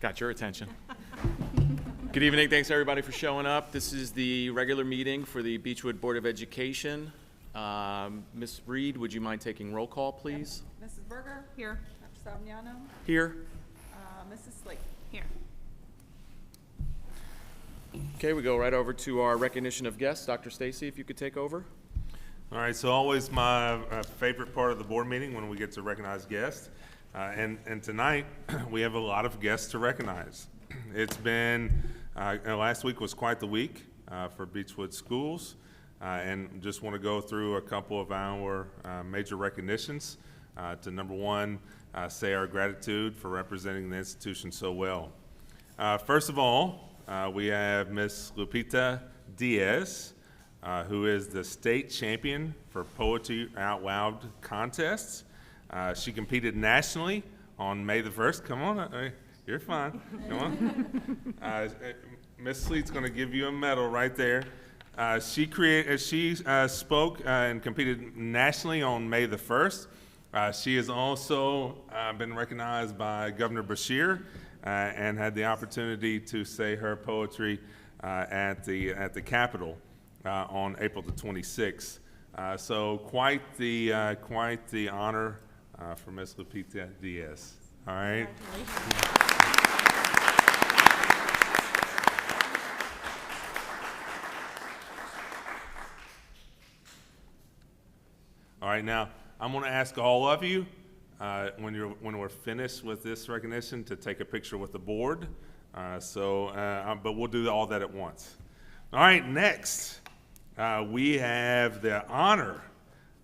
Got your attention. Good evening. Thanks, everybody, for showing up. This is the regular meeting for the Beechwood Board of Education. Ms. Reed, would you mind taking roll call, please? Yep. Mrs. Berger? Here. Dr. Savignano? Here. Mrs. Slate? Here. Okay, we go right over to our recognition of guests. Dr. Stacy, if you could take over. All right, so always my favorite part of the board meeting when we get to recognize guests. And tonight, we have a lot of guests to recognize. It's been, last week was quite the week for Beechwood schools, and just want to go through a couple of our major recognitions to, number one, say our gratitude for representing the institution so well. First of all, we have Miss Lupita Diaz, who is the state champion for Poetry Out Loud contests. She competed nationally on May the 1st. Come on, you're fine. Come on. Miss Sleet's going to give you a medal right there. She spoke and competed nationally on May the 1st. She has also been recognized by Governor Beshear and had the opportunity to say her poetry at the Capitol on April the 26th. So quite the honor for Ms. Lupita Diaz. All right. All right, now I'm going to ask all of you when we're finished with this recognition to take a picture with the board. But we'll do all that at once. All right, next we have the honor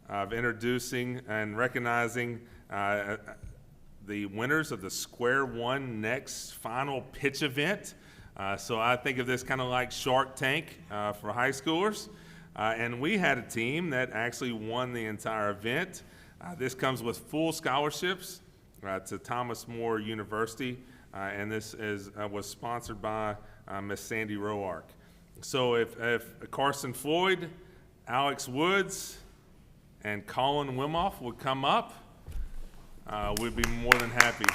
of introducing and recognizing the winners of the Square One Next final pitch event. So I think of this kind of like Shark Tank for high schoolers. And we had a team that actually won the entire event. This comes with full scholarships to Thomas More University, and this was sponsored by Miss Sandy Roark. So if Carson Floyd, Alex Woods, and Colin Wimoff would come up, we'd be more than happy.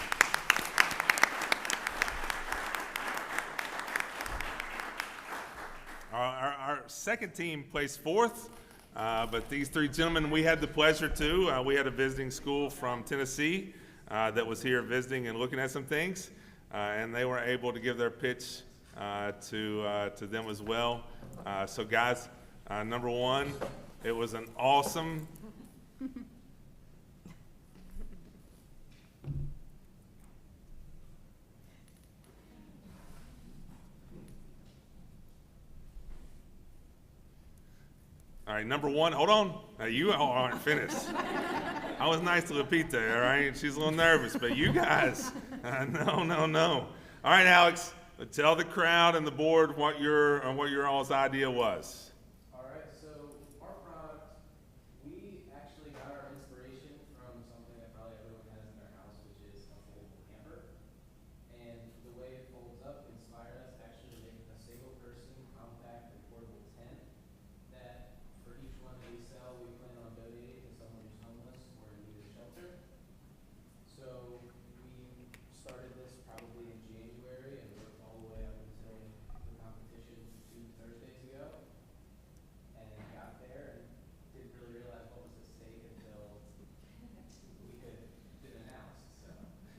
Our second team placed fourth, but these three gentlemen, we had the pleasure to. We had a visiting school from Tennessee that was here visiting and looking at some things, and they were able to give their pitch to them as well. So guys, number one, it was an awesome All right, number one, hold on. You all aren't finished. I was nice to Lupita, all right? She's a little nervous, but you guys, no. All right, Alex, tell the crowd and the board what your all's idea was. All right, so our product, we actually got our inspiration from something that probably everyone has in their house, which is a foldable camper. And the way it folds up inspired us to actually make a single person, compact, and portable tent that for each one that we sell, we plan on donating to someone who's homeless or in need of shelter. So we started this probably in January and worked all the way up until the competition 2 Thursdays ago. And got there and didn't really realize what was at stake until we could announce. So.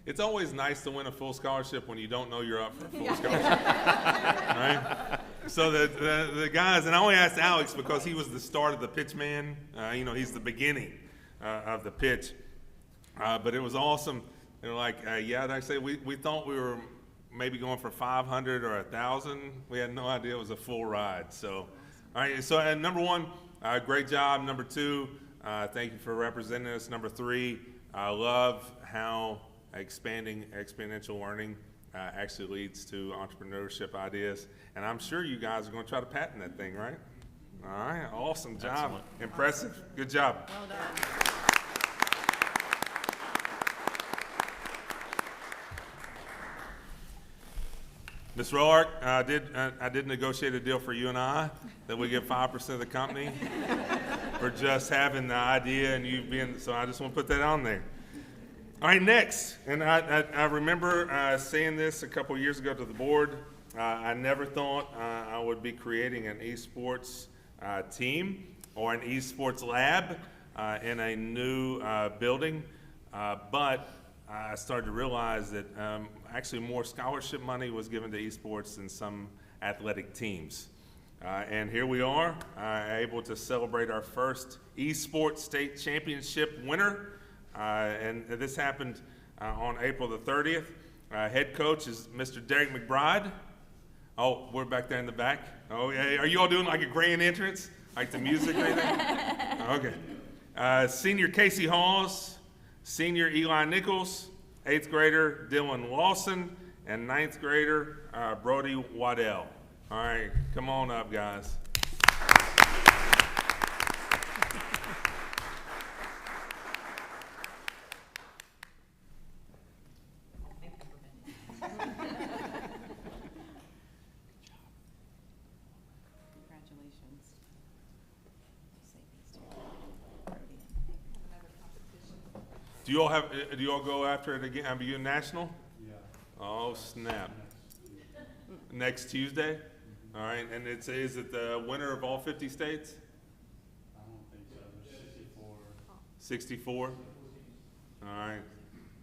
It's always nice to win a full scholarship when you don't know you're up for a full scholarship, right? So the guys, and I only asked Alex because he was the start of the pitch man. He's the beginning of the pitch. But it was awesome. They were like, I say we thought we were maybe going for 500 or 1,000. We had no idea it was a full ride. So, all right. So, number one, great job. Number two, thank you for representing us. Number three, I love how expanding exponential learning actually leads to entrepreneurship ideas. And I'm sure you guys are going to try to patent that thing, right? All right, awesome job. Excellent. Impressive. Good job. Well done. Ms. Roark, I did negotiate a deal for you and I that we get 5% of the company for just having the idea and you being, so I just want to put that on there. All right, next, and I remember saying this a couple years ago to the board. I never thought I would be creating an esports team or an esports lab in a new building, but I started to realize that actually more scholarship money was given to esports than some athletic teams. And here we are, able to celebrate our first esports state championship winner. And this happened on April the 30th. Head coach is Mr. Derek McBride. Oh, we're back there in the back. Oh, yeah. Are you all doing like a grand entrance? Like the music or anything? Okay. Senior Casey Halls, senior Eli Nichols, 8th grader Dylan Lawson, and 9th grader Brody Waddell. All right, come on up, guys. Congratulations. Do you all go after it again? Are you national? Yeah. Oh, snap. Next Tuesday? All right, and is it the winner of all 50 states? I don't think so. 64. 64? All right.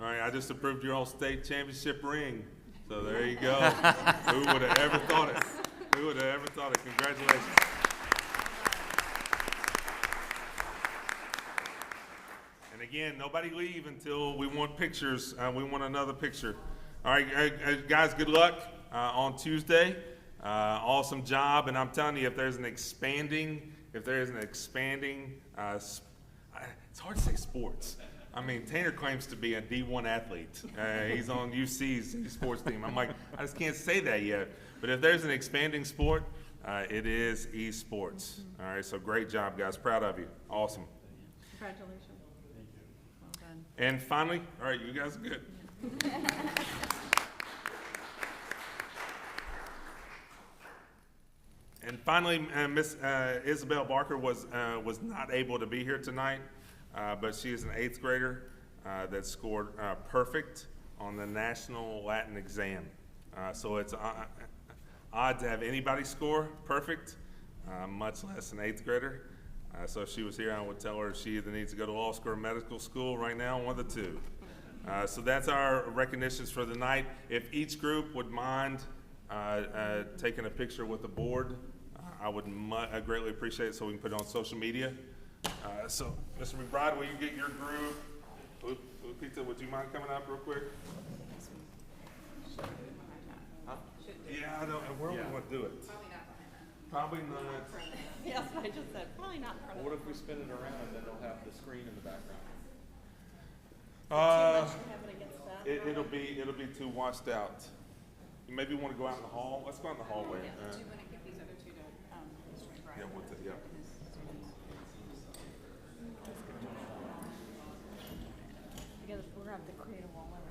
All right, I just approved your all-state championship ring. So there you go. Who would have ever thought it? Who would have ever thought it? Congratulations. And again, nobody leave until we want pictures. We want another picture. All right, guys, good luck on Tuesday. Awesome job, and I'm telling you, if there's an expanding, it's hard to say sports. I mean, Tanner claims to be a D1 athlete. He's on UC's sports team. I'm like, I just can't say that yet. But if there's an expanding sport, it is esports. All right, so great job, guys. Proud of you. Awesome. Congratulations. Well done. And finally, all right, you guys are good. And finally, Miss Isabel Barker was not able to be here tonight, but she is an 8th grader that scored perfect on the National Latin exam. So it's odd to have anybody score perfect, much less an 8th grader. So if she was here, I would tell her she either needs to go to law school or medical school right now, one of the two. So that's our recognitions for the night. If each group would mind taking a picture with the board, I would greatly appreciate it so we can put it on social media. So, Mr. McBride, will you get your group? Lupita, would you mind coming up real quick? Huh? Yeah, I don't. Where would we want to do it? Probably not. Yes, I just said, probably not in front of What if we spin it around and then it'll have the screen in the background? It'll be too washed out. You maybe want to go out in the hall. Let's go out in the hallway. Do you want to give these other two to Mr. McBride? Yeah, yeah. Because we're gonna have to create a wall over here.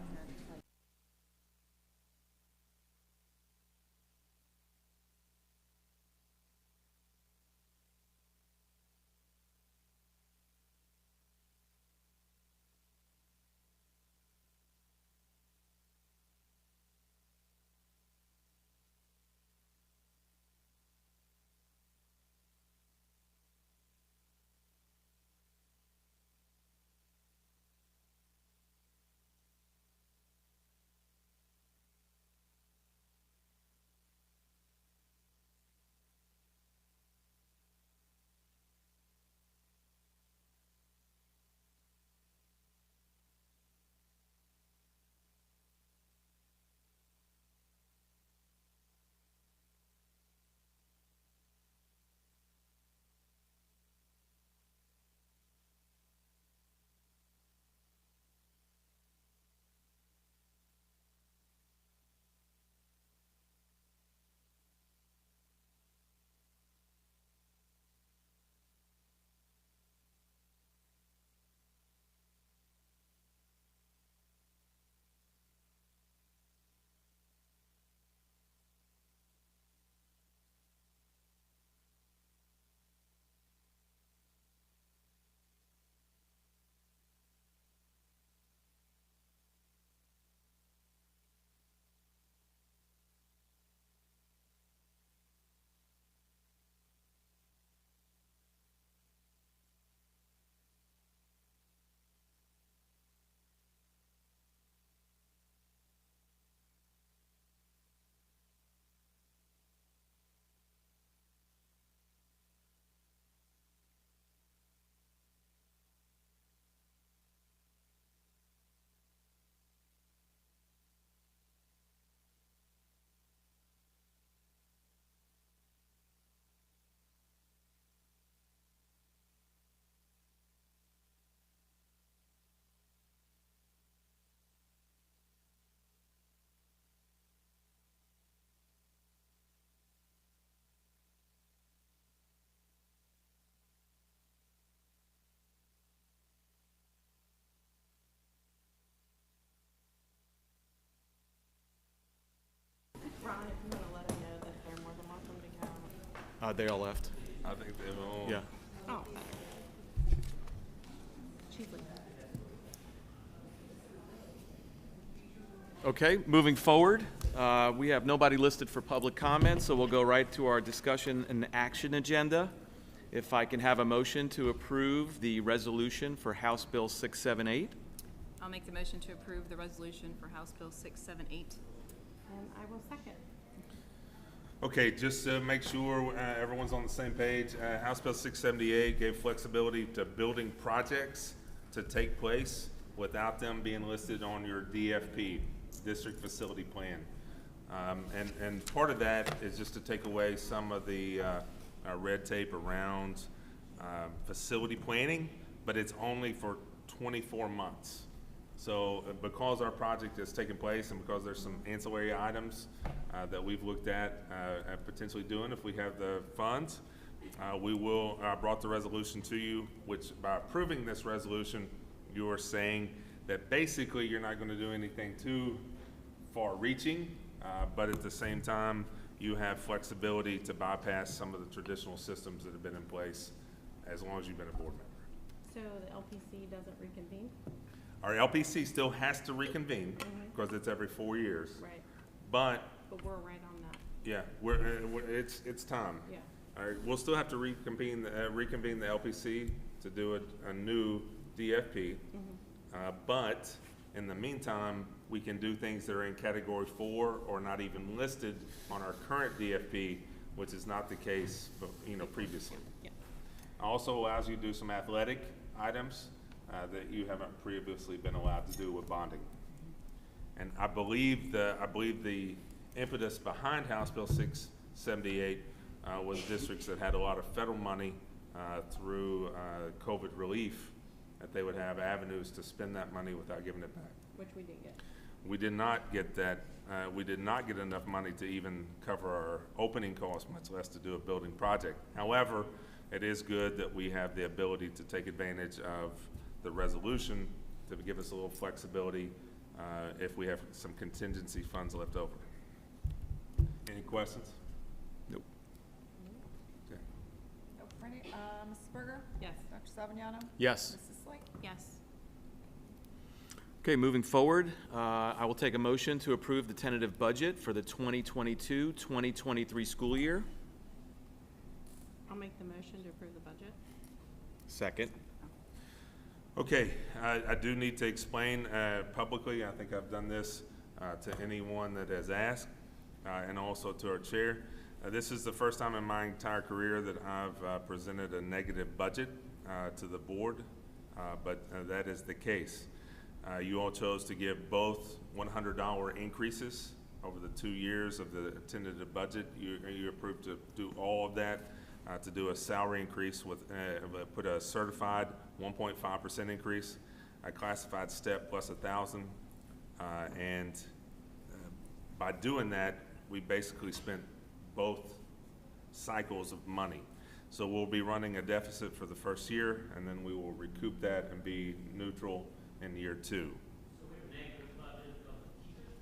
They all left. I think they've all. Yeah. Oh. Chiefly. Okay, moving forward, we have nobody listed for public comment, so we'll go right to our discussion and action agenda. If I can have a motion to approve the resolution for House Bill 678. I'll make the motion to approve the resolution for House Bill 678. And I will second. Okay, just to make sure everyone's on the same page, House Bill 678 gave flexibility to building projects to take place without them being listed on your DFP, District Facility Plan. And part of that is just to take away some of the red tape around facility planning, but it's only for 24 months. So because our project has taken place and because there's some ancillary items that we've looked at potentially doing if we have the funds, we will brought the resolution to you, which by approving this resolution, you are saying that basically you're not going to do anything too far-reaching, but at the same time, you have flexibility to bypass some of the traditional systems that have been in place as long as you've been a board member. So the LPC doesn't reconvene? Our LPC still has to reconvene because it's every 4 years. Right. But But we're right on that. yeah, it's time. Yeah. All right, we'll still have to reconvene the LPC to do a new DFP. But in the meantime, we can do things that are in category 4 or not even listed on our current DFP, which is not the case, previously. Yeah. Also allows you to do some athletic items that you haven't previously been allowed to do with bonding. And I believe the impetus behind House Bill 678 was districts that had a lot of federal money through COVID relief, that they would have avenues to spend that money without giving it back. Which we didn't get. We did not get that. We did not get enough money to even cover our opening costs, much less to do a building project. However, it is good that we have the ability to take advantage of the resolution to give us a little flexibility if we have some contingency funds left over. Any questions? Nope. Okay. Oh, Renee, Mrs. Berger? Yes. Dr. Savignano? Yes. Mrs. Slate? Yes. Okay, moving forward, I will take a motion to approve the tentative budget for the 2022-2023 school year. I'll make the motion to approve the budget. Second. Okay, I do need to explain publicly, I think I've done this to anyone that has asked, and also to our chair. This is the first time in my entire career that I've presented a negative budget to the board, but that is the case. You all chose to give both $100 increases over the 2 years of the tentative budget. You approved to do all of that, to do a salary increase with, put a certified 1.5% increase, a classified step plus 1,000, and by doing that, we basically spent both cycles of money. So we'll be running a deficit for the first year, and then we will recoup that and be neutral in year 2. So we have a negative budget from the teachers?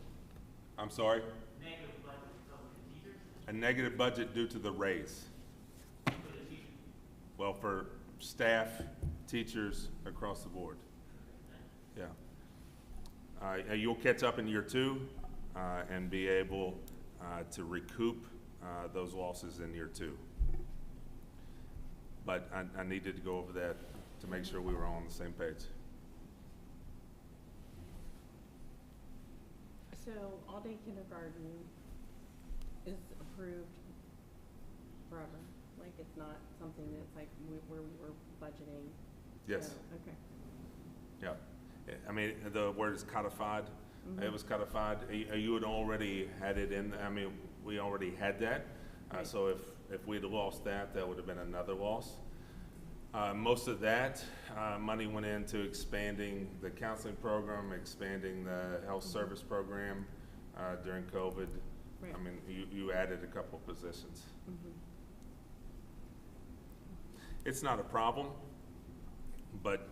I'm sorry? Negative budget from the teachers? A negative budget due to the raise. For the teachers? Well, for staff, teachers, across the board. Yeah. You'll catch up in year 2 and be able to recoup those losses in year 2. But I needed to go over that to make sure we were all on the same page. So all-day kindergarten is approved forever? Like it's not something that's like where we're budgeting? Yes. So, okay. Yeah. I mean, the word is codified. It was codified. You had already had it in, I mean, we already had that. Right. So if we'd have lost that, that would have been another loss. Most of that money went into expanding the counseling program, expanding the health service program during COVID. Right. I mean, you added a couple of positions. It's not a problem, but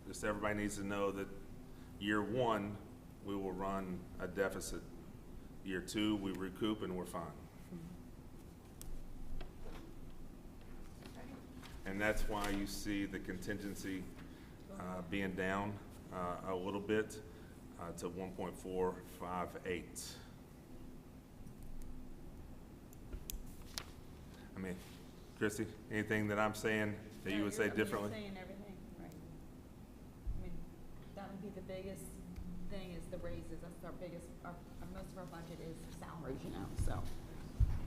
just everybody needs to know that year 1, we will run a deficit. Year 2, we recoup and we're fine. And that's why you see the contingency being down a little bit to 1.458. I mean, Christie, anything that I'm saying that you would say differently? You're saying everything, right. I mean, that would be the biggest thing is the raises. That's our biggest, most of our budget is salaries, you know, so.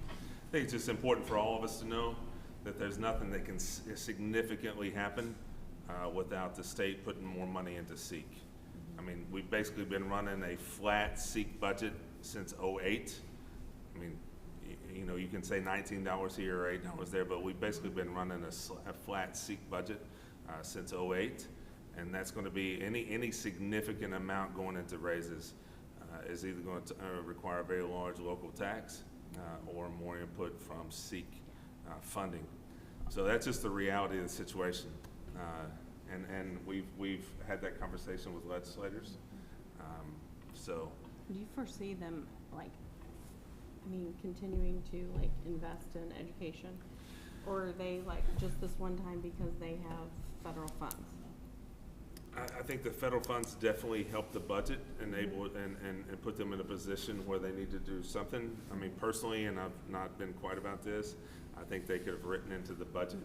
I think it's just important for all of us to know that there's nothing that can significantly happen without the state putting more money into SEEK. I mean, we've basically been running a flat SEEK budget since '08. I mean, you know, you can say $19 here or $8 there, but we've basically been running a flat SEEK budget since '08. And that's going to be any significant amount going into raises is either going to require a very large local tax or more input from SEEK funding. So that's just the reality of the situation. And we've had that conversation with legislators. So Do you foresee them, like, I mean, continuing to, like, invest in education? Or are they, like, just this one time because they have federal funds? I think the federal funds definitely help the budget, enable it, and put them in a position where they need to do something. I mean, personally, and I've not been quite about this, I think they could have written into the budget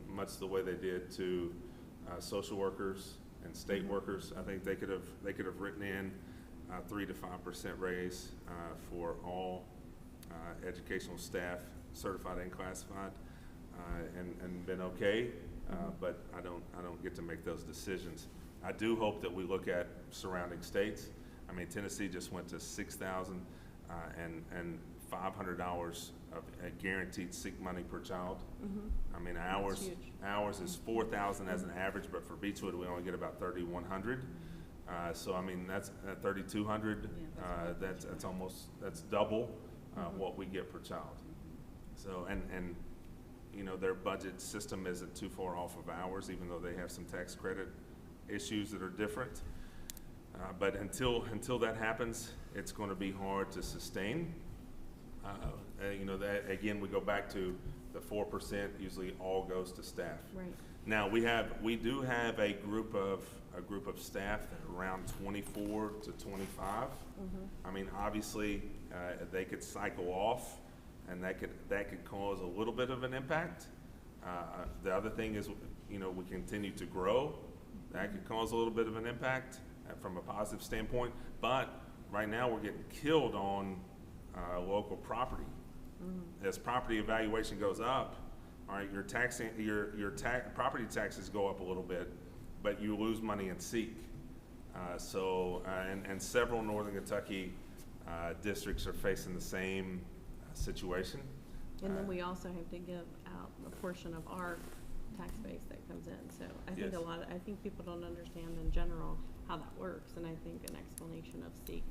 much the way they did to social workers and state workers. I think they could have written in 3 to 5% raise for all educational staff, certified and classified, and been okay. But I don't get to make those decisions. I do hope that we look at surrounding states. I mean, Tennessee just went to $6,000 and $500 of guaranteed SEEK money per child. I mean, ours is $4,000 as an average, but for Beechwood we only get about $3,100. So I mean, that's $3,200. That's double what we get per child. So and you know, their budget system isn't too far off of ours, even though they have some tax credit issues that are different. But until that happens, it's going to be hard to sustain. You know, that again, we go back to the 4% usually all goes to staff. Right. Now we do have a group of staff that are around 24 to 25. I mean, obviously they could cycle off, and that could cause a little bit of an impact. The other thing is, you know, we continue to grow. That could cause a little bit of an impact from a positive standpoint. But right now we're getting killed on local property. As property evaluation goes up, all right, your property taxes go up a little bit, but you lose money in SEEK. And several Northern Kentucky districts are facing the same situation. And then we also have to give out a portion of our tax base that comes in. So I think Yes. I think people don't understand in general how that works, and I think an explanation of SEEK.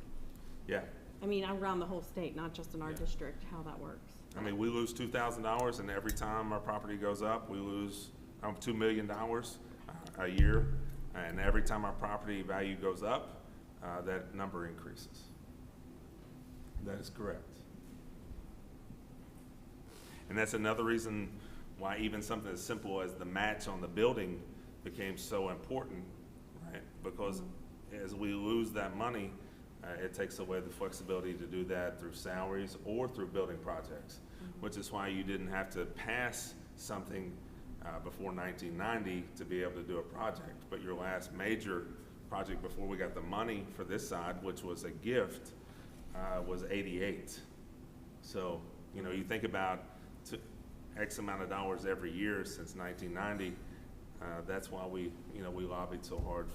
Yeah. I mean, around the whole state, not just in our Yeah. district, how that works. I mean, we lose $2,000, and every time our property goes up, we lose $2 million a year. And every time our property value goes up, that number increases. That is correct. And that's another reason why even something as simple as the match on the building became so important, right? Because as we lose that money, it takes away the flexibility to do that through salaries or through building projects, which is why you didn't have to pass something before 1990 to be able to do a project. But your last major project before we got the money for this side, which was a gift, was '88. So, you know, you think about X amount of dollars every year since 1990. That's why we lobbied so hard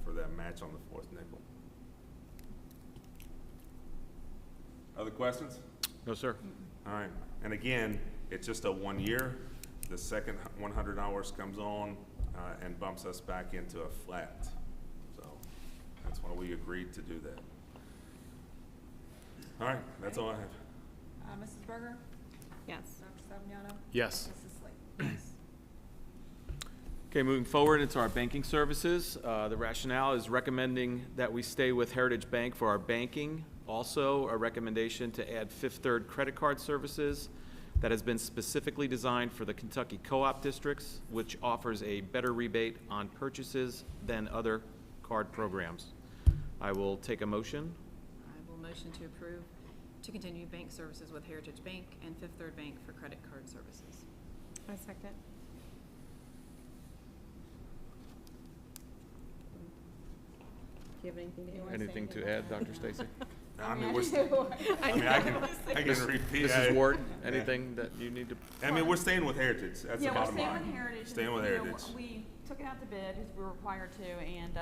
for that match on the fourth nickel. Other questions? No, sir. All right. And again, it's just a 1 year. The second $100 comes on and bumps us back into a flat. So that's why we agreed to do that. All right. That's all I have. Mrs. Berger? Yes. Dr. Fabiano? Yes. Mrs. Slate? Yes. Okay, moving forward into our banking services. The rationale is recommending that we stay with Heritage Bank for our banking. Also, a recommendation to add Fifth Third credit card services. that has been specifically designed for the Kentucky co-op districts, which offers a better rebate on purchases than other card programs. I will take a motion. I will motion to approve to continue bank services with Heritage Bank and Fifth Third Bank for credit card services. I second. Do you have anything to add? Anything to add, Dr. Stacy? I mean, I can repeat. Mrs. Ward, anything that you need to? I mean, we're staying with Heritage. That's the Yeah, we're bottom staying line. with Heritage. Staying with You know, Heritage. We took it out to bid as we were required to, and,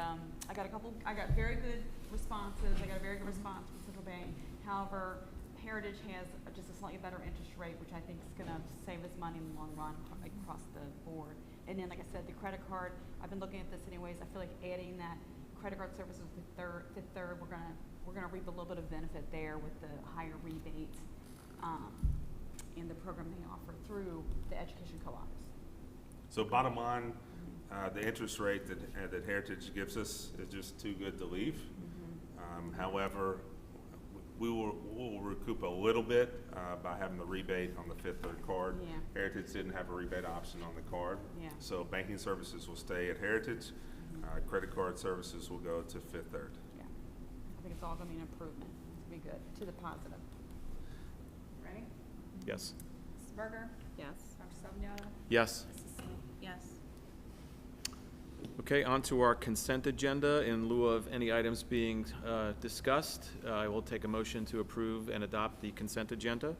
I got very good responses. I got a very good response from Central Bank. However, Heritage has just a slightly better interest rate, which I think is gonna save us money in the long run across the board. And then, like I said, the credit card, I've been looking at this anyways. I feel like adding that credit card services with Fifth Third, we're gonna reap a little bit of benefit there with the higher rebates, in the program they offer through the education co-ops. So bottom line, the interest rate that Heritage gives us is just too good to leave. However, we'll recoup a little bit by having the rebate on the Fifth Third card. Yeah. Heritage didn't have a rebate option on the card. Yeah. So banking services will stay at Heritage. Credit card services will go to Fifth Third. Yeah, I think it's all gonna be an improvement. It's gonna be good, to the positive. Ready? Yes. Mrs. Berger? Yes. Dr. Savignon? Yes. Mrs. Smith? Yes. Okay, on to our consent agenda. In lieu of any items being discussed, I will take a motion to approve and adopt the consent agenda.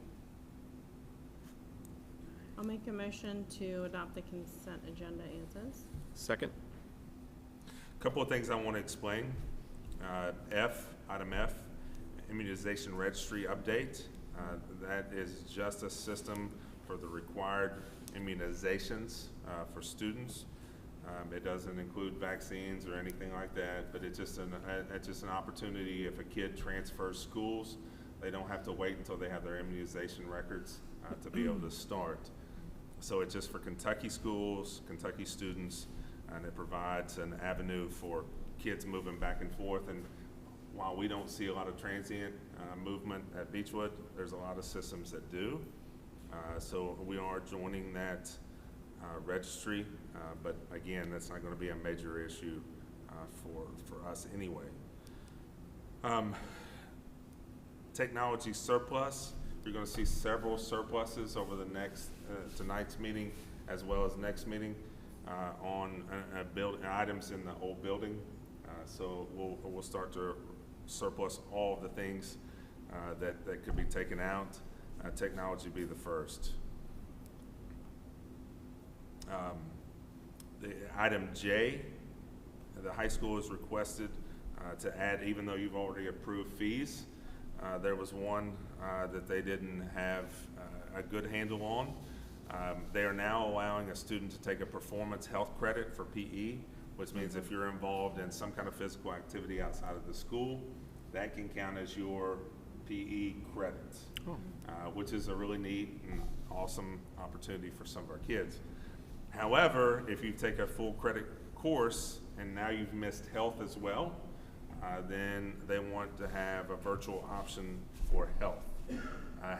I'll make a motion to adopt the consent agenda as is. Second? Couple of things I want to explain. Item F, immunization registry update. That is just a system for the required immunizations for students. It doesn't include vaccines or anything like that, but it's just an opportunity if a kid transfers schools, they don't have to wait until they have their immunization records to be able to start. So it's just for Kentucky schools, Kentucky students, and it provides an avenue for kids moving back and forth. And while we don't see a lot of transient movement at Beechwood, there's a lot of systems that do. So we are joining that registry, but again, that's not going to be a major issue for us anyway. Technology surplus. You're going to see several surpluses over the next tonight's meeting as well as next meeting on items in the old building. So we'll start to surplus all of the things that could be taken out. Technology be the first. The item J, the high school has requested to add, even though you've already approved fees, there was one that they didn't have a good handle on. They are now allowing a student to take a performance health credit for PE, which means if you're involved in some kind of physical activity outside of the school, that can count as your PE credits, which is a really neat and awesome opportunity for some of our kids. However, if you take a full credit course and now you've missed health as well, then they want to have a virtual option for health.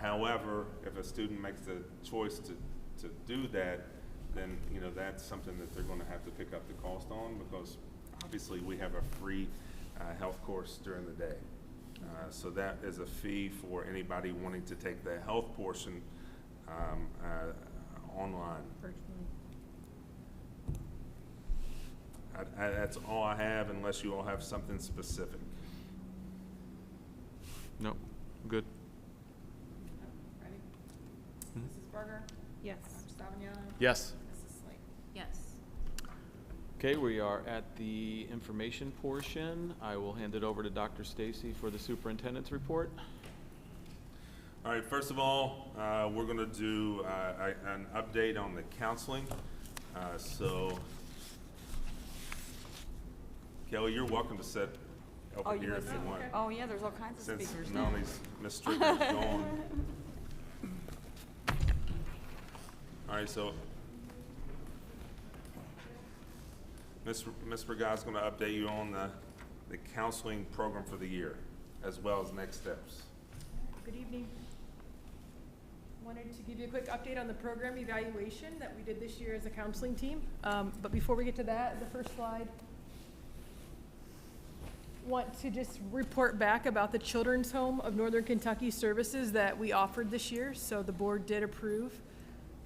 However, if a student makes the choice to do that, then that's something that they're going to have to pick up the cost on, because obviously we have a free health course during the day. So that is a fee for anybody wanting to take the health portion online. Virtually. That's all I have, unless you all have something specific. No, good. Ready? Mrs. Berger? Yes. Dr. Savignon? Yes. Mrs. Slate? Yes. Okay, we are at the information portion. I will hand it over to Dr. Stacy for the superintendent's report. All right, first of all, we're going to do an update on the counseling. So, Kelly, you're welcome to sit over here if you want. Oh, yeah, there's all kinds of Since speakers now. Melanie's, Ms. Strickler's gone. All right, so Ms. Bergai's going to update you on the counseling program for the year, as well as next steps. Good evening. Wanted to give you a quick update on the program evaluation that we did this year as a counseling team. But before we get to that, the first slide. Want to just report back about the Children's Home of Northern Kentucky services that we offered this year. So the board did approve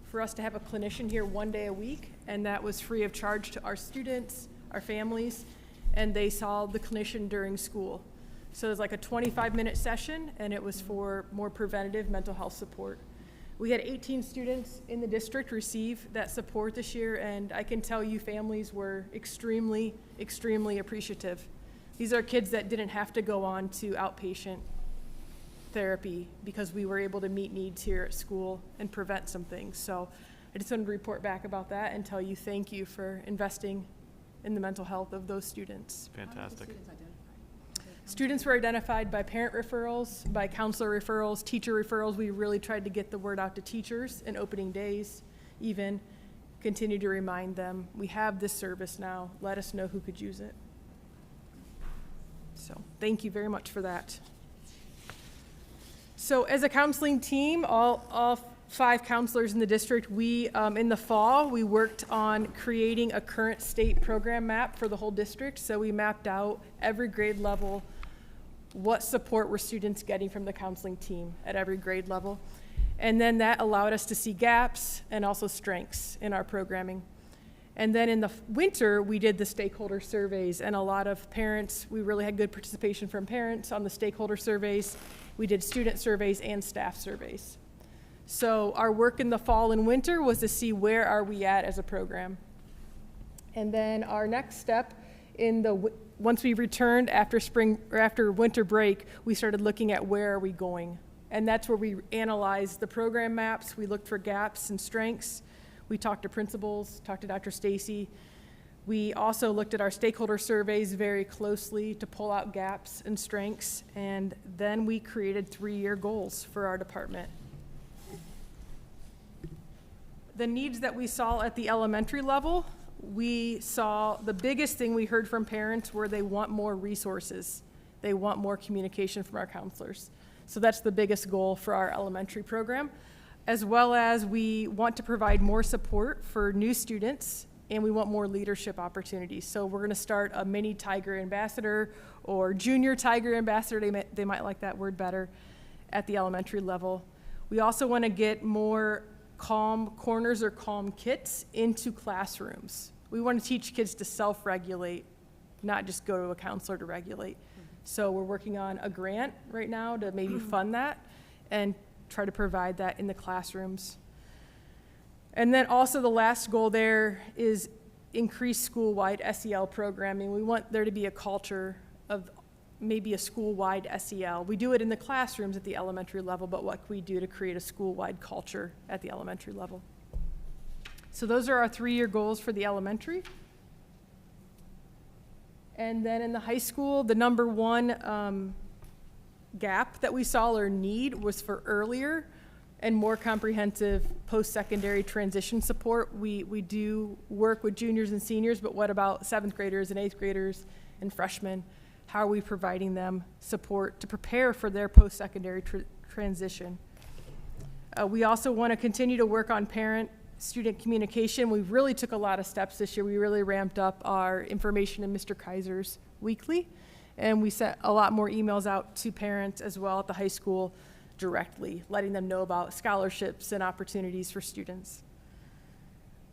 for us to have a clinician here 1 day a week, and that was free of charge to our students, our families, and they saw the clinician during school. So it was like a 25-minute session, and it was for more preventative mental health support. We had 18 students in the district receive that support this year, and I can tell you families were extremely, extremely appreciative. These are kids that didn't have to go on to outpatient therapy because we were able to meet needs here at school and prevent some things. So I just wanted to report back about that and tell you thank you for investing in the mental health of those students. Fantastic. Students were identified by parent referrals, by counselor referrals, teacher referrals. We really tried to get the word out to teachers in opening days, even continue to remind them, we have this service now. Let us know who could use it. So thank you very much for that. So as a counseling team, all 5 counselors in the district, we, in the fall, we worked on creating a current state program map for the whole district. So we mapped out every grade level, what support were students getting from the counseling team at every grade level. And then that allowed us to see gaps and also strengths in our programming. And then in the winter, we did the stakeholder surveys, and a lot of parents, we really had good participation from parents on the stakeholder surveys. We did student surveys and staff surveys. So our work in the fall and winter was to see where are we at as a program. And then our next step once we returned after spring or after winter break, we started looking at where are we going. And that's where we analyzed the program maps. We looked for gaps and strengths. We talked to principals, talked to Dr. Stacy. We also looked at our stakeholder surveys very closely to pull out gaps and strengths, and then we created 3-year goals for our department. The needs that we saw at the elementary level, we saw the biggest thing we heard from parents were they want more resources. They want more communication from our counselors. So that's the biggest goal for our elementary program, as well as we want to provide more support for new students, and we want more leadership opportunities. So we're gonna start a mini Tiger Ambassador or junior Tiger Ambassador, they might like that word better, at the elementary level. We also wanna get more calm corners or calm kits into classrooms. We wanna teach kids to self-regulate, not just go to a counselor to regulate. So we're working on a grant right now to maybe fund that and try to provide that in the classrooms. And then also the last goal there is increase school-wide SEL programming. We want there to be a culture of maybe a school-wide SEL. We do it in the classrooms at the elementary level, but what can we do to create a school-wide culture at the elementary level? So those are our 3-year goals for the elementary. And then in the high school, the number one gap that we saw or need was for earlier and more comprehensive post-secondary transition support. We do work with juniors and seniors, but what about 7th graders and 8th graders and freshmen? How are we providing them support to prepare for their post-secondary transition? We also want to continue to work on parent-student communication. We really took a lot of steps this year. We really ramped up our information in Mr. Kaiser's weekly, and we sent a lot more emails out to parents as well at the high school directly, letting them know about scholarships and opportunities for students.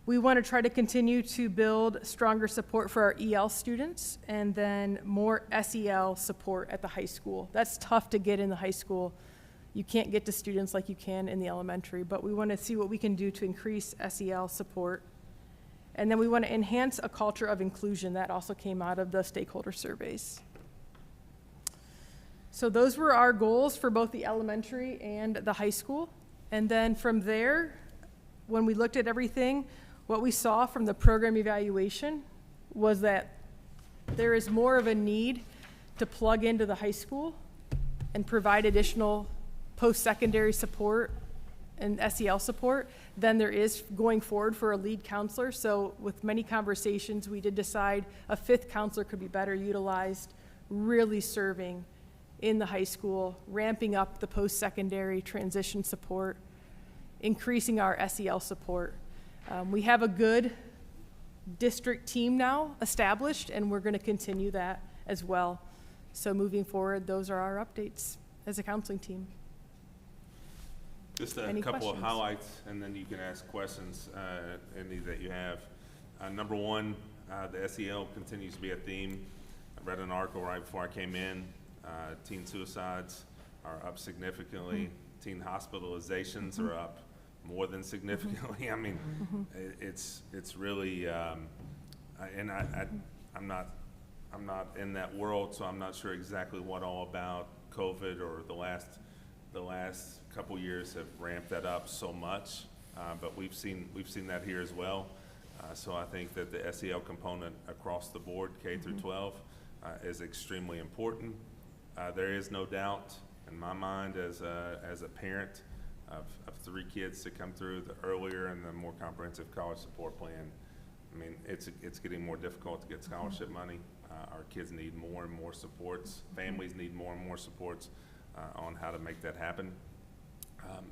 We want to try to continue to build stronger support for our EL students, and then more SEL support at the high school. That's tough to get in the high school. You can't get to students like you can in the elementary, but we want to see what we can do to increase SEL support. And then we want to enhance a culture of inclusion. That also came out of the stakeholder surveys. So those were our goals for both the elementary and the high school. And then from there, when we looked at everything, what we saw from the program evaluation was that there is more of a need to plug into the high school and provide additional post-secondary support and SEL support than there is going forward for a lead counselor. So with many conversations, we did decide a 5th counselor could be better utilized, really serving in the high school, ramping up the post-secondary transition support. increasing our SEL support. We have a good district team now established, and we're going to continue that as well. So moving forward, those are our updates as a counseling team. Just a Any couple of questions? highlights, and then you can ask questions, any that you have. Number one, the SEL continues to be a theme. I read an article right before I came in. Teen suicides are up significantly. Teen hospitalizations are up more than significantly. I mean, it's really, and I'm not in that world, so I'm not sure exactly what all about COVID or the last couple years have ramped that up so much, but we've seen that here as well. So I think that the SEL component across the board, K through 12, is extremely important. There is no doubt in my mind as a parent of 3 kids to come through the earlier and the more comprehensive college support plan. I mean, it's getting more difficult to get scholarship money. Our kids need more and more supports. Families need more and more supports on how to make that happen.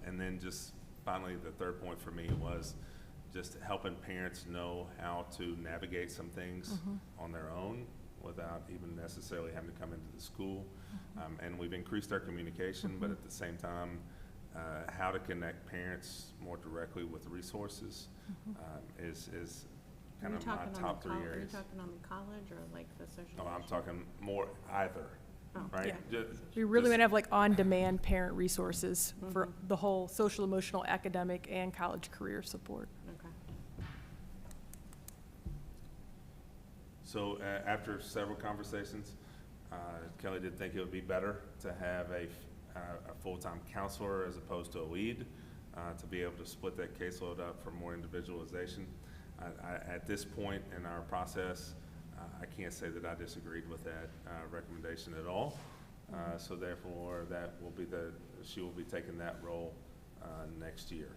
And then just finally, the third point for me was just helping parents know how to navigate some things on their own without even necessarily having to come into the school. And we've increased our communication, but at the same time, how to connect parents more directly with resources is kind of my top 3 Are you areas. talking on the college or like the social? No, I'm emotional? talking more either, Oh. right? Yeah. Ju- We really just- want to have like on-demand parent resources for the whole social, emotional, academic, and college career support. Okay. So after several conversations, Kelly did think it would be better to have a full-time counselor as opposed to a lead, to be able to split that caseload up for more individualization. At this point in our process, I can't say that I disagreed with that recommendation at all. So therefore, she will be taking that role next year.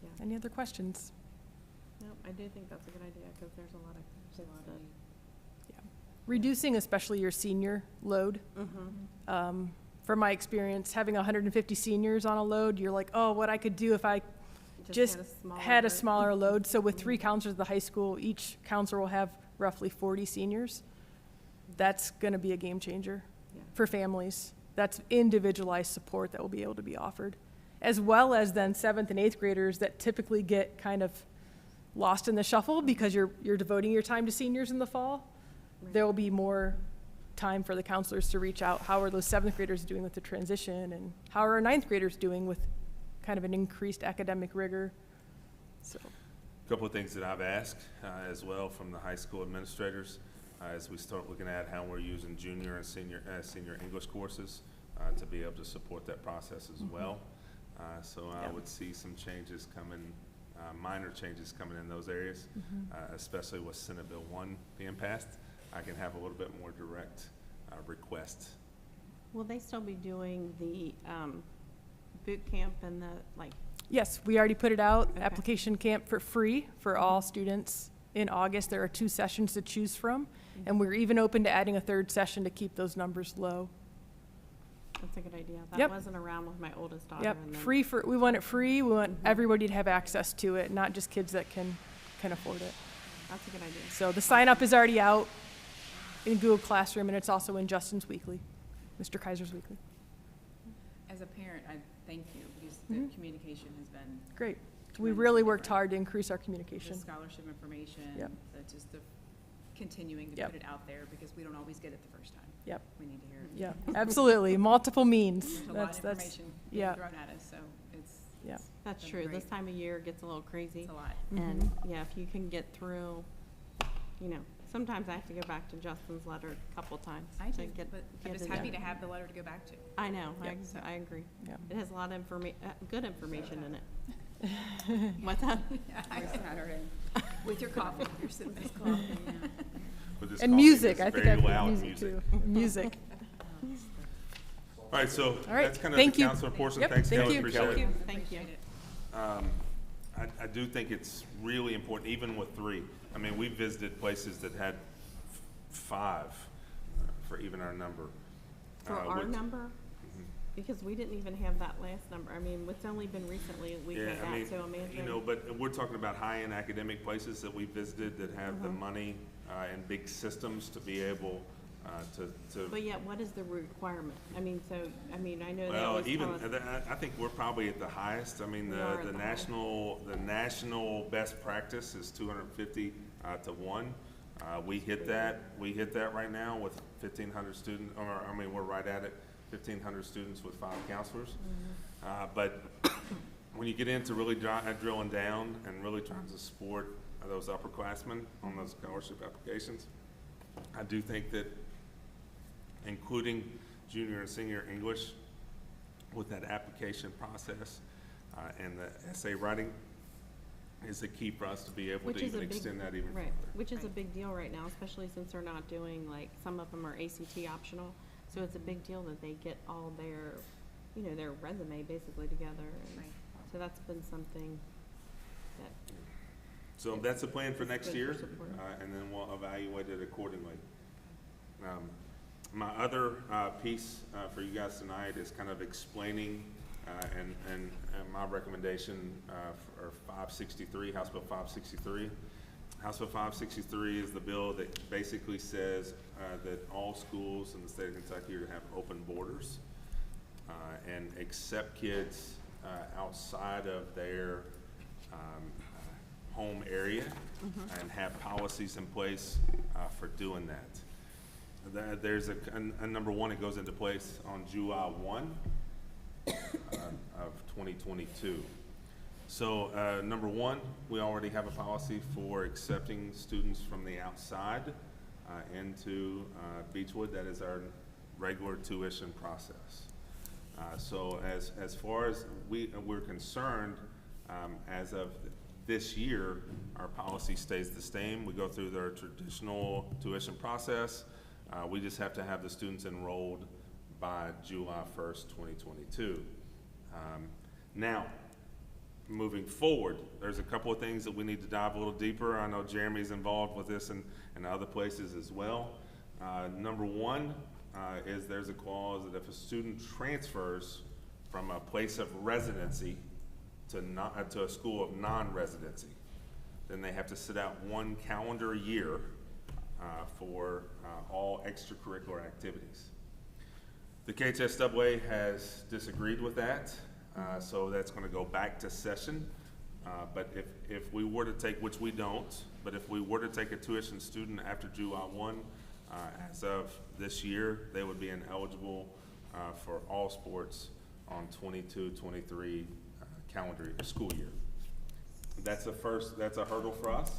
Yeah. Any other questions? No, I do think that's a good idea because there's a lot of kids that. Reducing especially your senior load. From my experience, having 150 seniors on a load, you're like, oh, what I could do if I just had a smaller load. So with 3 counselors at the high school, each counselor will have roughly 40 seniors. That's going to be a game changer Yeah. for families. That's individualized support that will be able to be offered, as well as then 7th and 8th graders that typically get kind of lost in the shuffle because you're devoting your time to seniors in the fall. Right. There will be more time for the counselors to reach out. How are those 7th graders doing with the transition, and how are our 9th graders doing with kind of an increased academic rigor? So, A couple of things that I've asked as well from the high school administrators as we start looking at how we're using junior and senior English courses to be able to support that process as well. So I would see some changes coming, minor changes coming in those areas, especially with Senate Bill 1 being passed. I can have a little bit more direct request. Will they still be doing the boot camp and the, like, yes, we already put it out, Okay. application camp for free for all students in August. There are 2 sessions to choose from, and we're even open to adding a 3rd session to keep those numbers low. that's a good idea. Yep. That wasn't around with my oldest daughter. Yep, and then- free for, we want it free, we want everybody to have access to it, not just kids that can afford it. That's a good idea. So the sign-up is already out in Google Classroom, and it's also in Justin's Weekly, Mr. Kaiser's Weekly. As a parent, I thank you, because the communication has been, Great. We Tremendously really worked different. hard to increase our the communication. scholarship information, Yep. just the continuing to Yep. put it out there, because we don't always get it the first time. Yep, We need to hear it. yeah, absolutely, multiple means. There's a lot of information being yeah. thrown at us, so it's. Yeah. it's That's been true. great. This time of year gets a little crazy. It's a lot. And, yeah, if you can get through, you know, sometimes I have to go back to Justin's letter a couple times. I to do, get- but I'm get just it happy in. to have the letter to go back to. I know, Yep. I agree. Yeah. It has a lot of good information in it. What's that? I Saturday, with your coffee, you're sitting with this coffee, yeah. With this And coffee music, that's I think very I put loud music too. Music. All right, so All right, that's kind of thank the you. counselor portion. Yep, Thanks, thank Kelly. you. Appreciate it. Thank you. Appreciate it. I do think it's really important, even with 3. I mean, we visited places that had 5 for even our number. For our which- number? Because we didn't even have that last number. I mean, it's only been recently we Yeah, had I mean, that, so imagine. you know, but we're talking about high-end academic places that we visited that have the money, and big systems to be able, to. But yet, what is the requirement? I mean, so, I mean, I know they Well, always even, tell us. I think we're probably at the highest. I mean, We are at the the highest. national best practice is 250 to 1. We hit that right now with 1,500 students, or, I mean, we're right at it, 1,500 students with 5 counselors. But when you get into really drilling down and really trying to support those upperclassmen on those scholarship applications, I do think that including junior and senior English with that application process and the essay writing is the key for us to be able Which to is a even big, extend that even right, further. which is a big deal right now, especially since they're not doing, like, some of them are ACT optional. So it's a big deal that they get all their, you know, their resume basically together. And Right. so that's been something that, So that's the plan for It's next good for year, support. and then we'll evaluate it accordingly. My other piece for you guys tonight is kind of explaining and my recommendation for 563, House Bill 563. House Bill 563 is the bill that basically says that all schools in the state of Kentucky are to have open borders and accept kids outside of their home area and have policies in place for doing that. There's a number one, it goes into place on July 1 of 2022. So number one, we already have a policy for accepting students from the outside into Beechwood. That is our regular tuition process. So as far as we're concerned, as of this year, our policy stays the same. We go through their traditional tuition process. We just have to have the students enrolled by July 1st, 2022. Now, moving forward, there's a couple of things that we need to dive a little deeper. I know Jeremy's involved with this and other places as well. Number one is there's a clause that if a student transfers from a place of residency to a school of non-residency, then they have to sit out 1 calendar year for all extracurricular activities. The KHSAA has disagreed with that, so that's going to go back to session. But if we were to take, which we don't, but if we were to take a tuition student after July 1, as of this year, they would be ineligible for all sports on 22-23 calendar year, school year. That's a hurdle for us.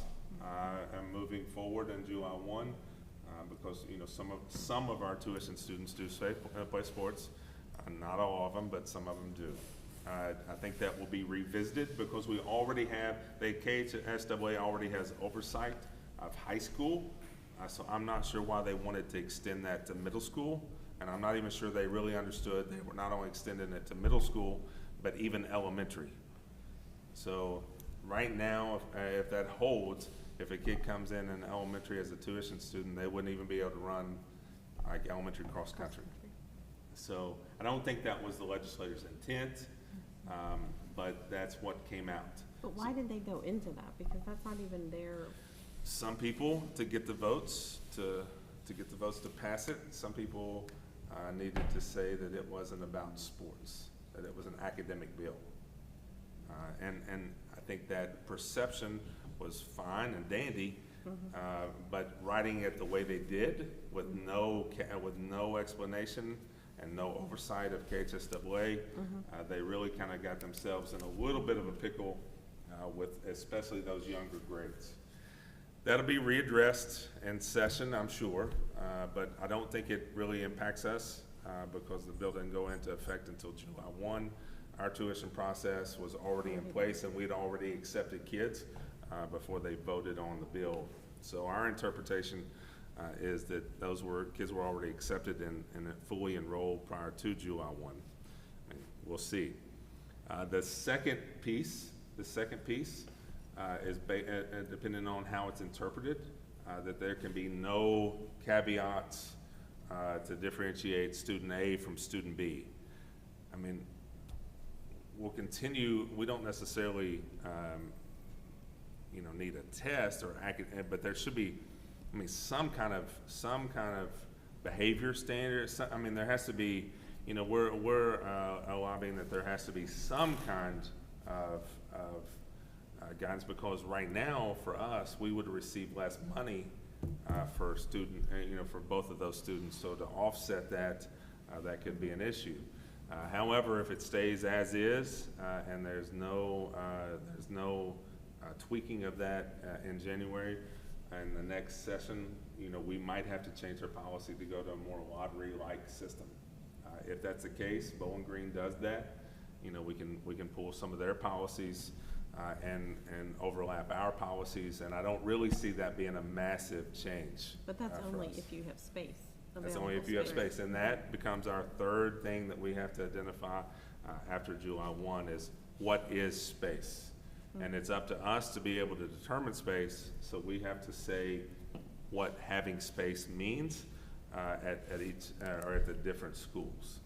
And moving forward in July 1, because you know some of our tuition students do play sports, not all of them, but some of them do. I think that will be revisited because we already have, the KHSAA already has oversight of high school, so I'm not sure why they wanted to extend that to middle school, and I'm not even sure they really understood they were not only extending it to middle school, but even elementary. So right now, if that holds, if a kid comes in elementary as a tuition student, they wouldn't even be able to run like elementary cross country. So I don't think that was the legislator's intent, but that's what came out. but why did they go into that? Because that's not even their, Some people to get the votes to get the votes to pass it. Some people needed to say that it wasn't about sports, that it was an academic bill. And I think that perception was fine and dandy, but writing it the way they did with no explanation and no oversight of KHSAA, they really kind of got themselves in a little bit of a pickle with especially those younger grades. That'll be readdressed in session, I'm sure, but I don't think it really impacts us because the bill didn't go into effect until July 1. Our tuition process was already in place and we'd already accepted kids before they voted on the bill. So our interpretation is that kids were already accepted and fully enrolled prior to July 1. And we'll see. The second piece is depending on how it's interpreted, that there can be no caveats to differentiate student A from student B. mean, we'll continue, we don't necessarily, need a test or but there should be, some kind of behavior standard. There has to be, we're lobbying that there has to be some kind of guidance, because right now, for us, we would receive less money for student, for both of those students. So to offset that, that could be an issue. However, if it stays as is, and there's no tweaking of that in January, and the next session, we might have to change our policy to go to a more lottery-like system. If that's the case, Bowling Green does that. We can pull some of their policies and overlap our policies, and I don't really see that being a massive change. But that's for only us. if you have space. That's only if you have space, and that becomes our third thing that we have to identify after July 1 is what is space? And it's up to us to be able to determine space, so we have to say what having space means at each, or at the different schools.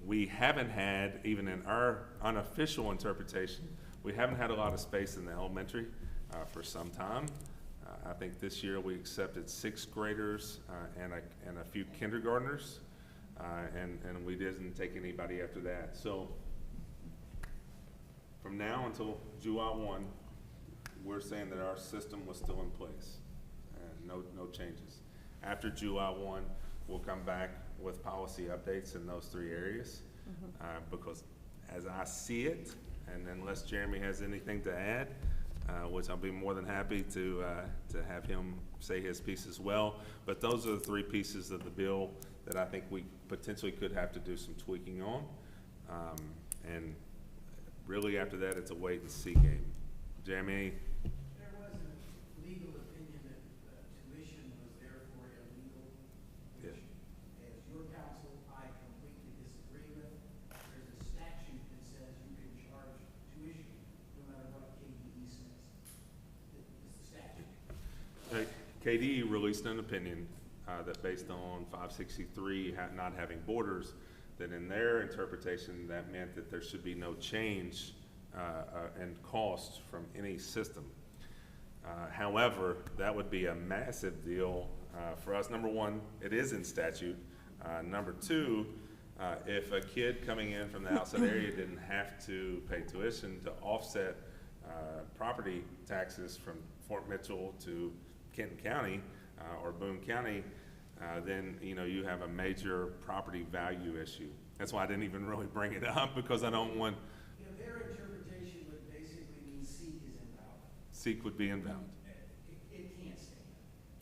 We haven't had, even in our unofficial interpretation, we haven't had a lot of space in the elementary for some time. I think this year we accepted 6th graders and a few kindergartners, and we didn't take anybody after that. So from now until July 1, we're saying that our system was still in place and no changes. After July 1, we'll come back with policy updates in those 3 areas, because as I see it, and unless Jeremy has anything to add, which I'll be more than happy to have him say his piece as well. But those are the 3 pieces of the bill that I think we potentially could have to do some tweaking on. And really after that, it's a wait and see game. Jeremy? There was a legal opinion that tuition was therefore illegal, which, as your counsel, I completely disagree with. There's a statute that says you can charge tuition no matter what KDE says. It's the statute. KDE released an opinion that based on 563 not having borders, that in their interpretation, that meant that there should be no change in cost from any system. However, that would be a massive deal for us. Number one, it is in statute. Number two, if a kid coming in from the outside area didn't have to pay tuition to offset property taxes from Fort Mitchell to Kenton County or Boone County, then you have a major property value issue. That's why I didn't even really bring it up, because I don't want. Their interpretation would basically mean SEEK is invalid. SEEK would be invalid. It can't stand.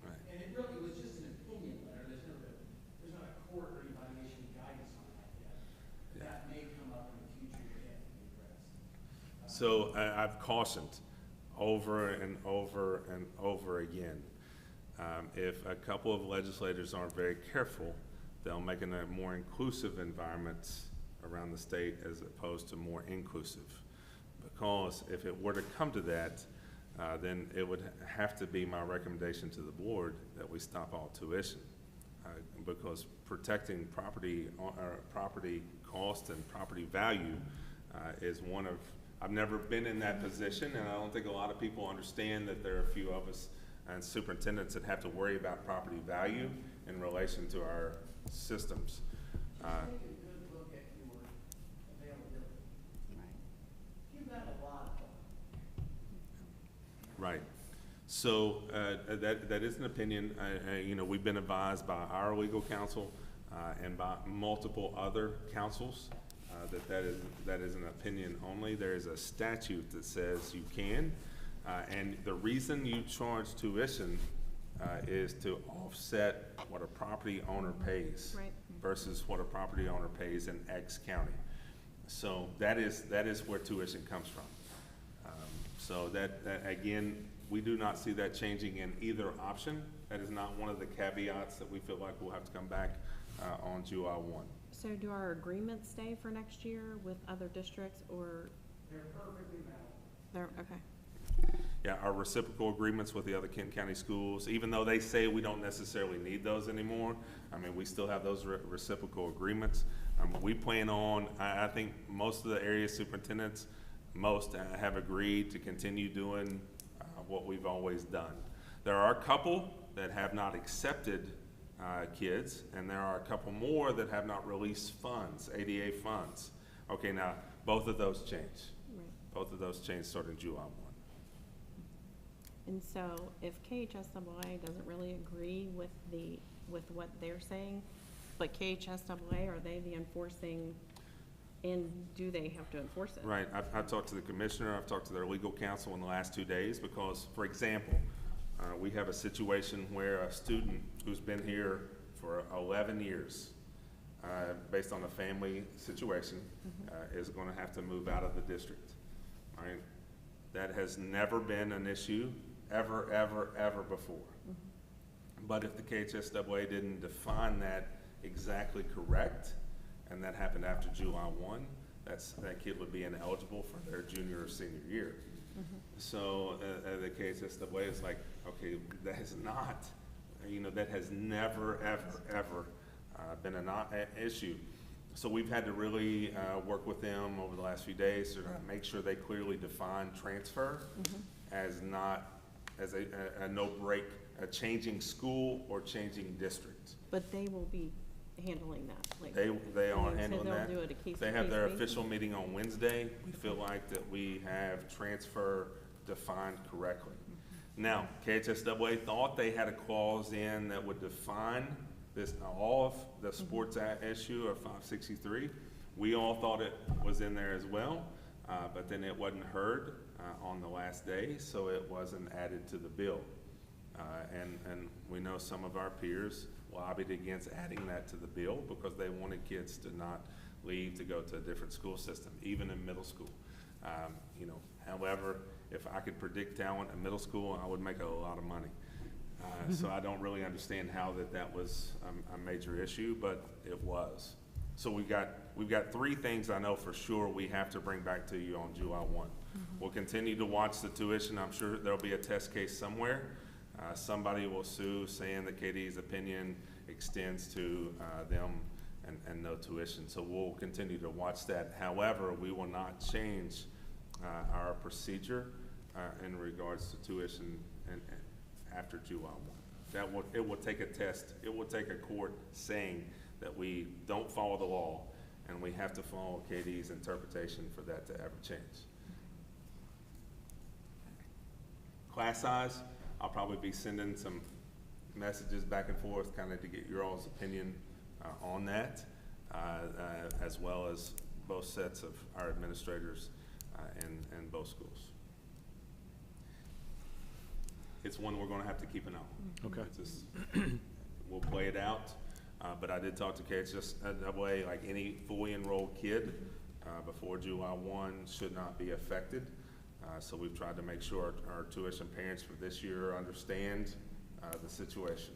Right. And it really was just an opinion letter. There's not a court or anybody issuing guidance on that yet. Yeah. That may come up in the future that have to be addressed. So I've cautioned over and over and over again. If a couple of legislators aren't very careful, they'll make a more inclusive environment around the state as opposed to more inclusive. Because if it were to come to that, then it would have to be my recommendation to the board that we stop all tuition. Because protecting property cost and property value is one of, I've never been in that position, and I don't think a lot of people understand that there are a few of us and superintendents that have to worry about property value in relation to our systems. Take a good look at your availability. Give that a lot of thought. Right. So that is an opinion. We've been advised by our legal counsel and by multiple other counsels that is an opinion only. There is a statute that says you can. And the reason you charge tuition is to offset what a property owner pays versus what a property owner pays in X county. So that is where tuition comes from. So that again, we do not see that changing in either option. That is not one of the caveats that we feel like we'll have to come back on July 1. So do our agreements stay for next year with other districts, or? They're perfectly valid. They're, okay. Yeah, our reciprocal agreements with the other Kent County schools, even though they say we don't necessarily need those anymore, I mean, we still have those reciprocal agreements. We plan on, I think most of the area superintendents, most have agreed to continue doing what we've always done. There are a couple that have not accepted kids, and there are a couple more that have not released funds, ADA funds. Okay, now, both of those change. Right. Both of those change starting July 1. And so if KHSAA doesn't really agree with what they're saying, but KHSAA, are they the enforcing, and do they have to enforce it? Right, I've talked to the commissioner, I've talked to their legal counsel in the last 2 days, because, for example, we have a situation where a student who's been here for 11 years, based on a family situation, is gonna have to move out of the district, all right? That has never been an issue, ever before. But if the KHSAA didn't define that exactly correct, and that happened after July 1, that kid would be ineligible for their junior or senior year. So the KHSAA is like, okay, that is not, that has never, ever been an issue. So we've had to really work with them over the last few days to make sure they clearly define transfer as not, as a no break, a changing school or changing district. But they will be handling that, like. They are handling that. So they'll do it a case-by-case They have their basis? official meeting on Wednesday. We feel like that we have transfer defined correctly. Now, KHSAA thought they had a clause in that would define this, all of the sports issue of 563. We all thought it was in there as well, but then it wasn't heard on the last day, so it wasn't added to the bill. And we know some of our peers lobbied against adding that to the bill because they wanted kids to not leave to go to a different school system, even in middle school. However, if I could predict talent in middle school, I would make a lot of money. So I don't really understand how that was a major issue, but it was. So we've got 3 things I know for sure we have to bring back to you on July 1. We'll continue to watch the tuition. I'm sure there'll be a test case somewhere. Somebody will sue saying that KD's opinion extends to them and no tuition. So we'll continue to watch that. However, we will not change our procedure in regards to tuition and after July 1. It will take a test. It will take a court saying that we don't follow the law, and we have to follow KD's interpretation for that to ever change. Class size, I'll probably be sending some messages back and forth kind of to get your all's opinion on that, as well as both sets of our administrators in both schools. It's one we're gonna have to keep an eye on. Okay. It's just, we'll play it out, but I did talk to Kate, it's just that way, like any fully enrolled kid before July 1 should not be affected. So we've tried to make sure our tuition parents for this year understand the situation.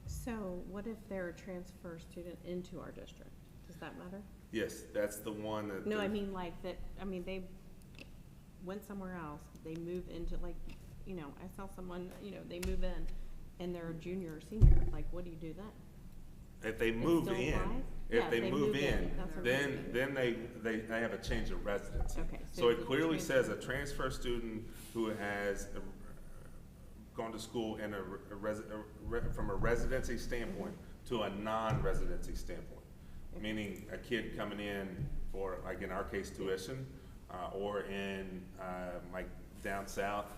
So what if they're a transfer student into our district? Does that matter? Yes, that's the one that. No, I mean like that, they went somewhere else, they move into like, I saw someone, they move in and they're a junior or senior, like what do you do then? If they move still in, applies? if Yeah, they move in, that's what I'm then saying. they have a change of residence. Okay, So it's it a clearly transfer. says a transfer student who has gone to school in from a residency standpoint to a non-residency standpoint. Meaning a kid coming in for, like in our case, tuition, or in like down south,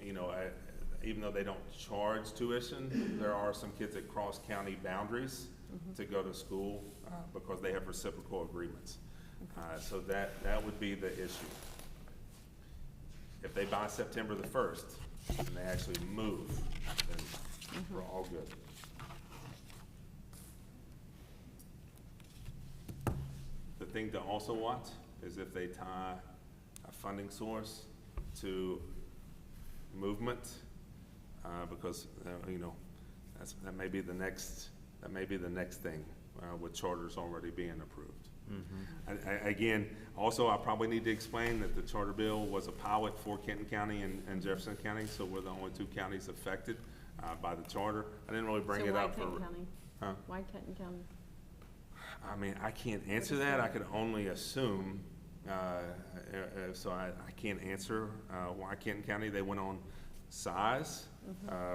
even though they don't charge tuition, there are some kids that cross county boundaries to go to school because they have reciprocal agreements. So that would be the issue. If they buy September the 1st and they actually move, then we're all good. The thing to also watch is if they tie a funding source to movement, because that may be the next thing with charters already being approved. Again, also I probably need to explain that the charter bill was a pilot for Kenton County and Jefferson County, so we're the only 2 counties affected by the charter. I didn't really bring it up for. So why Kenton County? Huh? Why Kenton County? I mean, I can't answer that. I could only assume. So I can't answer why Kenton County. They went on size,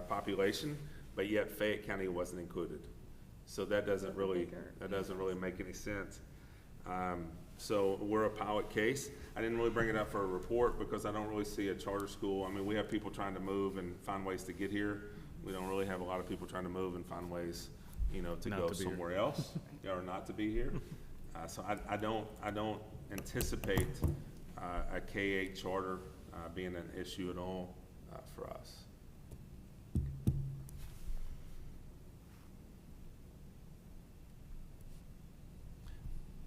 population, but yet Fayette County wasn't included. So that doesn't really make any sense. So we're a pilot case. I didn't really bring it up for a report because I don't really see a charter school. I mean, we have people trying to move and find ways to get here. We don't really have a lot of people trying to move and find ways, to Not go to be here. somewhere else or not to be here. So I don't anticipate a K-8 charter being an issue at all for us.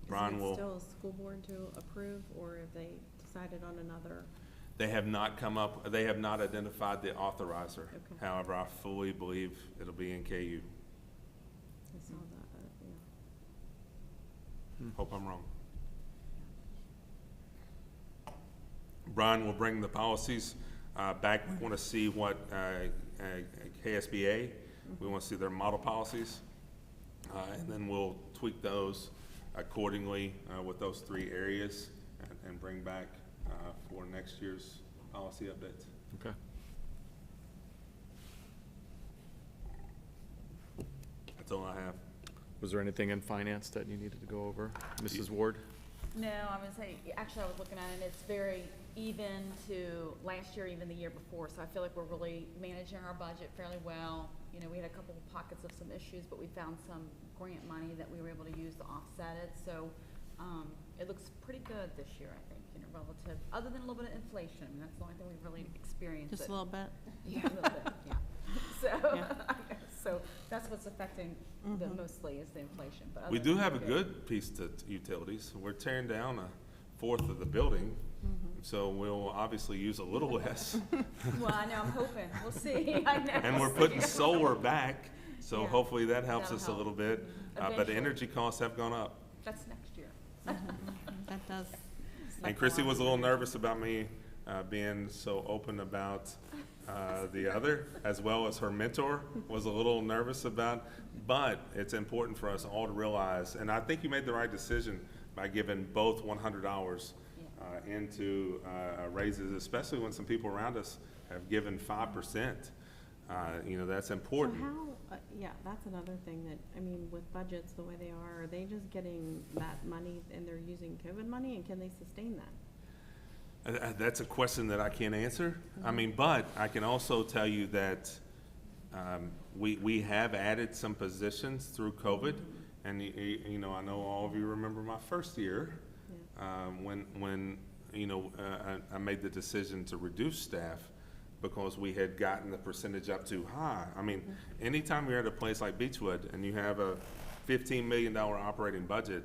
Brian Is it will. still a school board to approve, or have they decided on another? They have not they have not identified the authorizer. Okay. However, I fully believe it'll be in KU. I saw that, yeah. Hope I'm wrong. Brian will bring the policies back. We want to see what KSBA, we want to see their model policies. And then we'll tweak those accordingly with those 3 areas and bring back for next year's policy updates. Okay. That's all I have. Was there anything in finance that you needed to go over? Mrs. Ward? No, I'm gonna say, actually, I was looking at it, and it's very even to last year, even the year before, so I feel like we're really managing our budget fairly well. We had a couple of pockets of some issues, but we found some grant money that we were able to use to offset it, so, it looks pretty good this year, I think, relative, other than a little bit of inflation. I mean, that's the only thing we've really experienced. Just a little bit? Yeah, a little bit, yeah. So, Yeah. so that's what's affecting the mostly is the inflation, but other We than do that, have a we're good piece to utilities. We're tearing down a 1/4 of the building, so we'll obviously use a little less. Well, I know, I'm hoping, we'll see, I know. And we're putting solar back, so Yeah. hopefully that helps That'll us a help. little bit. But the Eventually. energy costs have gone up. That's next year. That does. And Chrissy was a little nervous about me being so open about the other, as well as her mentor was a little nervous about. But it's important for us all to realize, and I think you made the right decision by giving both $100 into raises, especially when some people around us have given 5%. That's So important. how, yeah, that's another thing that, I mean, with budgets the way they are they just getting that money and they're using COVID money, and can they sustain that? That's a question that I can't answer. I mean, but I can also tell you that we have added some positions through COVID. And, I know all of you remember my first year when I made the decision to reduce staff because we had gotten the percentage up too high. I mean, anytime you're at a place like Beechwood and you have a $15 million operating budget,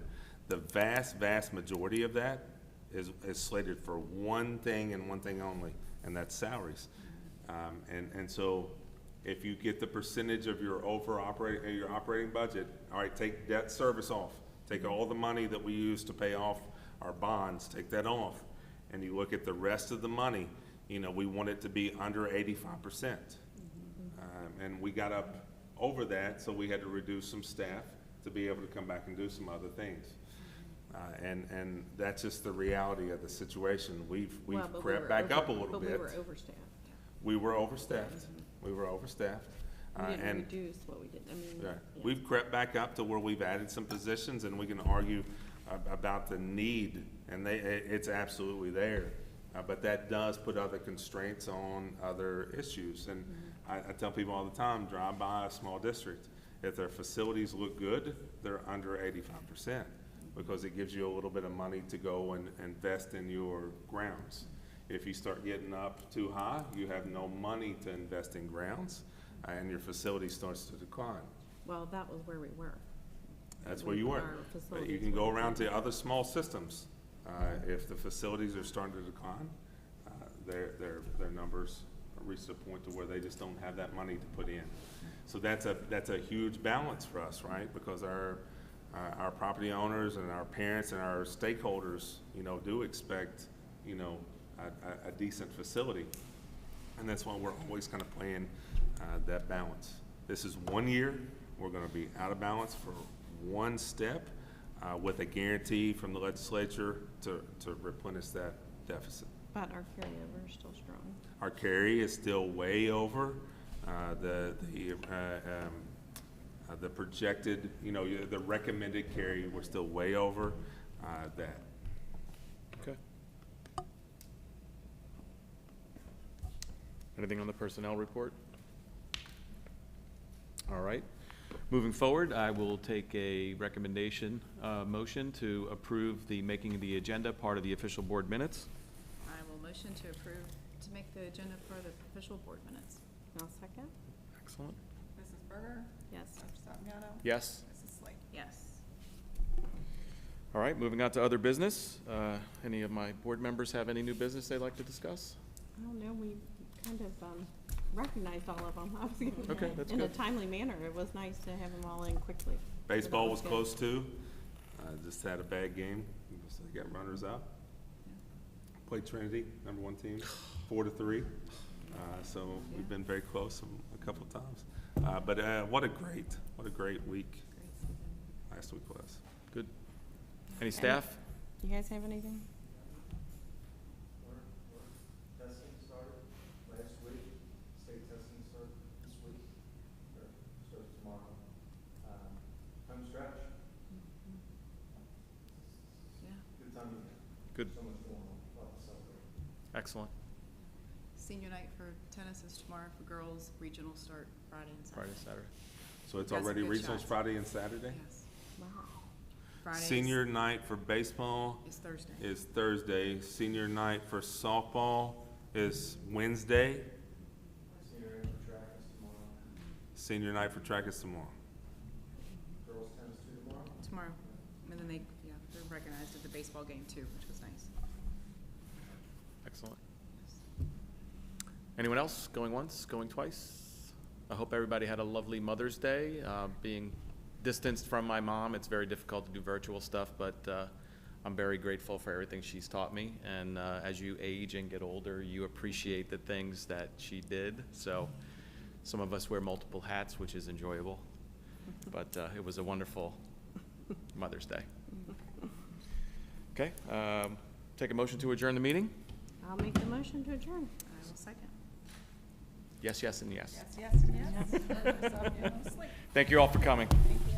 the vast, vast majority of that is slated for one thing and one thing only, and that's salaries. And so if you get the percentage of your operating budget, all right, take debt service off, take all the money that we use to pay off our bonds, take that off, and you look at the rest of the money, we want it to be under 85%. And we got up over that, so we had to reduce some staff to be able to come back and do some other things. And that's just the reality of the situation. We've Well, but we crept were back up a little But bit. we were overstaffed. We were overstaffed. We were overstaffed. We didn't And reduce what we did, I mean. right. yeah. We've crept back up to where we've added some positions, and we can argue about the need, and it's absolutely there. But that does put other constraints on other issues. And I tell people all the time, drive by a small district. If their facilities look good, they're under 85%, because it gives you a little bit of money to go and invest in your grounds. If you start getting up too high, you have no money to invest in grounds, and your facility starts to decline. Well, that was where we were. That's where you were. Our But you facilities can were- go around to other small systems. If the facilities are starting to decline, their numbers reach a point to where they just don't have that money to put in. So that's a huge balance for us, right? Because our property owners and our parents and our stakeholders, do expect, a decent facility. And that's why we're always kind of playing that balance. This is 1 year. We're gonna be out of balance for one step. with a guarantee from the legislature to replenish that deficit. But our carryover is still strong. Our carry is still way over the projected, the recommended carry, we're still way over that. Okay. Anything on the personnel report? All right. Moving forward, I will take a recommendation, motion to approve the making the agenda part of the official board minutes. I will motion to approve to make the agenda for the official board minutes. I'll second. Excellent. Mrs. Berger? Yes. Mr. Sappiano? Yes. Mrs. Slate? Yes. All right, moving on to other business. Any of my board members have any new business they'd like to discuss? I don't know, we kind of recognized all of them. I was gonna- Okay, that's In a good. timely manner. It was nice to have them all in quickly. Baseball So was that close too. Just had a bad game. So they got runners out. Played Trinity, #1 team, 4-3. So we've been very close a couple of times. But what a great week Great season. last week was. Good. Any staff? You guys have anything? Testing started last week, state testing started this week, or starts tomorrow. Home stretch, Yeah. good time of year. Good. So much going on, a lot to celebrate. Excellent. Senior night for tennis is tomorrow for girls. Regional start Friday and Saturday. Friday, Saturday. So it's Got some already good regionals shots. Friday and Saturday? Yes. Wow. Friday is- Senior night for baseball is Thursday. is Thursday. Senior night for softball is Wednesday. Senior in for track is tomorrow, Senior night for track is tomorrow. girls tennis too tomorrow. Tomorrow. And then they're recognized at the baseball game too, which was nice. Excellent. Anyone else? Going once, going twice? I hope everybody had a lovely Mother's Day. Being distanced from my mom, it's very difficult to do virtual stuff, but I'm very grateful for everything she's taught me. And as you age and get older, you appreciate the things that she did. So some of us wear multiple hats, which is enjoyable. But it was a wonderful Mother's Day. Okay, take a motion to adjourn the meeting? I'll make the motion to adjourn. I will second. Yes, yes, and yes. Yes, yes, yes. Mr. Sappiano, Slate? Thank you all for coming. Thank you.